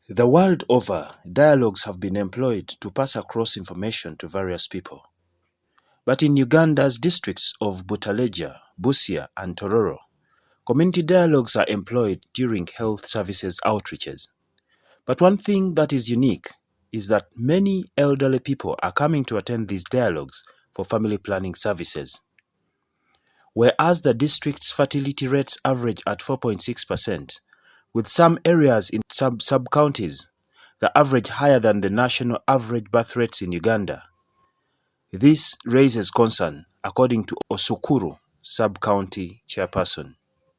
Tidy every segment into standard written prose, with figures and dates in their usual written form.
The world over, dialogues have been employed to pass across information to various people. But in Uganda's districts of Bukeddea, Busia, and Tororo, community dialogues are employed during health services outreaches. But one thing that is unique is that many elderly people are coming to attend these dialogues for family planning services. Whereas the district's fertility rates average at 4.6%, with some areas in sub-counties the average higher than the national average birth rates in Uganda. This raises concern, according to Osukuru, sub-county chairperson.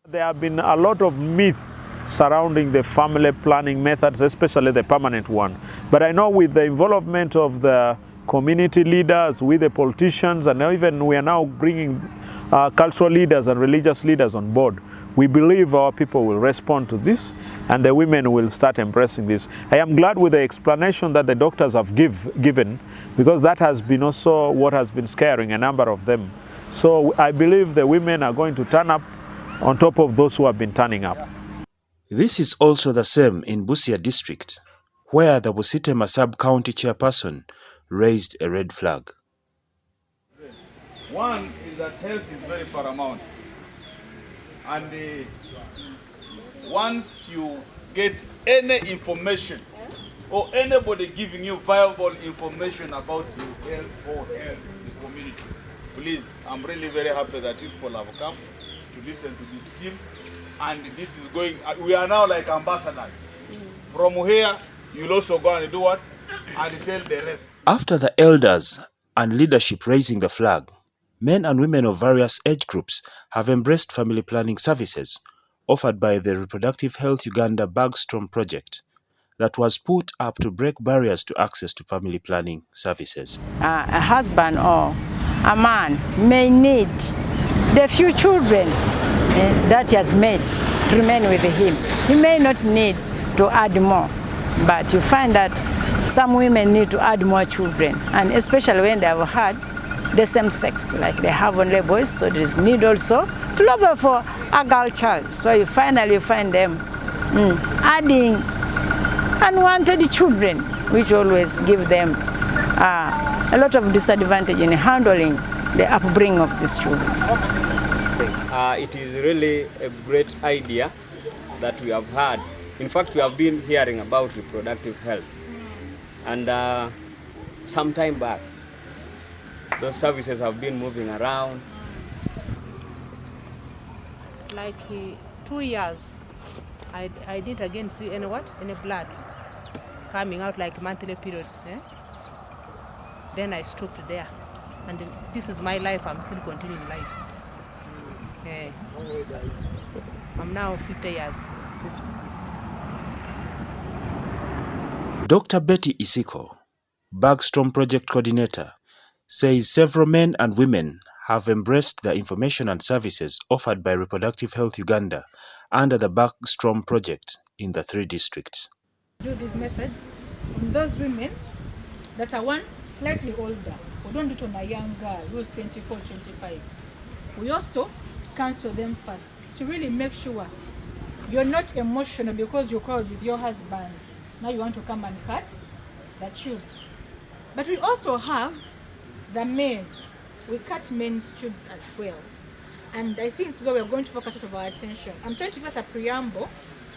There have been a lot of myths surrounding the family planning methods, especially the permanent one. But I know with the involvement of the community leaders, with the politicians, and even we are now bringing cultural leaders and religious leaders on board, we believe our people will respond to this and the women will start embracing this. I am glad with the explanation that the doctors have given, because that has been also what has been scaring a number of them. So I believe the women are going to turn up on top of those who have been turning up. This is also the same in Busia district, where the Busitema sub-county chairperson raised a red flag. One is that health is very paramount. And once you get any information or anybody giving you viable information about your health or health in the community, please, I'm really very happy that you people have come to listen to this team. And this is going, we are now like ambassadors. From here, you'll also go and do what? And tell the rest. After the elders and leadership raising the flag, men and women of various age groups have embraced family planning services offered by the Reproductive Health Uganda Bergstrom Project that was put up to break barriers to access to family planning services. A husband or a man may need the few children that he has made to remain with him. He may not need to add more, but you find that some women need to add more children, and especially when they have had the same sex, like they have only boys, so there is need also to look for a girl child. So you finally find them adding unwanted children, which always give them a lot of disadvantage in handling the upbringing of these children. It is really a great idea that we have had. In fact, we have been hearing about reproductive health. And some time back, those services have been moving around. Like 2 years, I didn't again see any blood coming out like monthly periods. Then I stopped there. And this is my life, I'm still continuing life. I'm now 50 years. Dr. Betty Isiko, Bergstrom Project Coordinator, says several men and women have embraced the information and services offered by Reproductive Health Uganda under the Bergstrom Project in the 3 districts. Do these methods on those women that are slightly older. We don't do it on a young girl who's 24, 25. We also counsel them first to really make sure you're not emotional because you quarreled with your husband. Now you want to come and cut the tubes. But we also have the men. We cut men's tubes as well. And I think this is where we're going to focus a lot of our attention. I'm trying to give us a preamble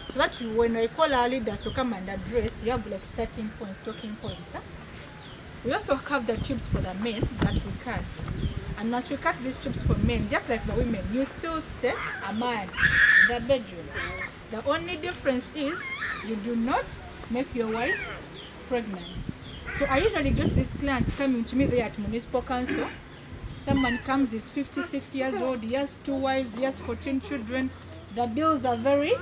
so that when I call our leaders to come and address, you have like starting points, talking points. We also have the tubes for the men that we cut. And as we cut these tubes for men, just like the women, you still stay a man in the bedroom. The only difference is you do not make your wife pregnant. So I usually get these clients coming to me there at Municipal Council. Someone comes, is 56 years old, he has 2 wives, he has 14 children. The bills are very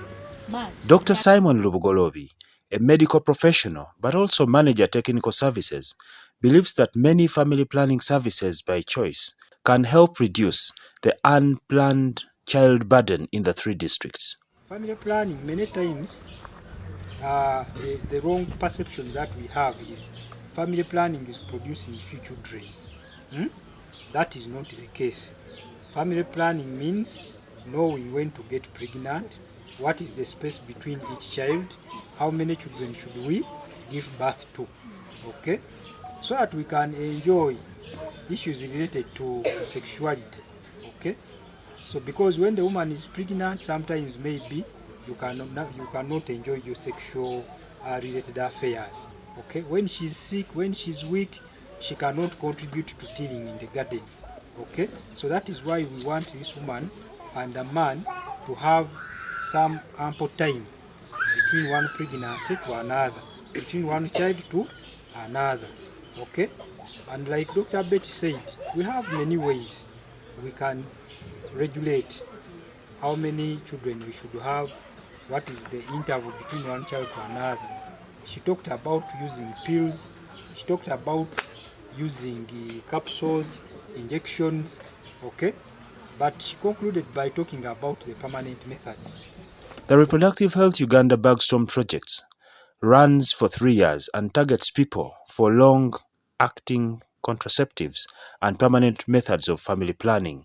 much. Dr. Simon Lubugolobi, a medical professional but also manager technical services, believes that many family planning services by choice can help reduce the unplanned child burden in the 3 districts. Family planning, many times, the wrong perception that we have is family planning is producing few children. That is not the case. Family planning means knowing when to get pregnant, what is the space between each child, how many children should we give birth to, okay, so that we can enjoy issues related to sexuality, okay. So because when the woman is pregnant, sometimes maybe you cannot enjoy your sexual related affairs, okay. When she's sick, when she's weak, she cannot contribute to tilling in the garden, okay. So that is why we want this woman and the man to have some ample time between one pregnancy to another, between one child to another, okay. And like Dr. Betty said, we have many ways we can regulate how many children we should have, what is the interval between one child to another. She talked about using pills, she talked about using capsules, injections, okay, but she concluded by talking about the permanent methods. The Reproductive Health Uganda Bergstrom Project runs for 3 years and targets people for long-acting contraceptives and permanent methods of family planning.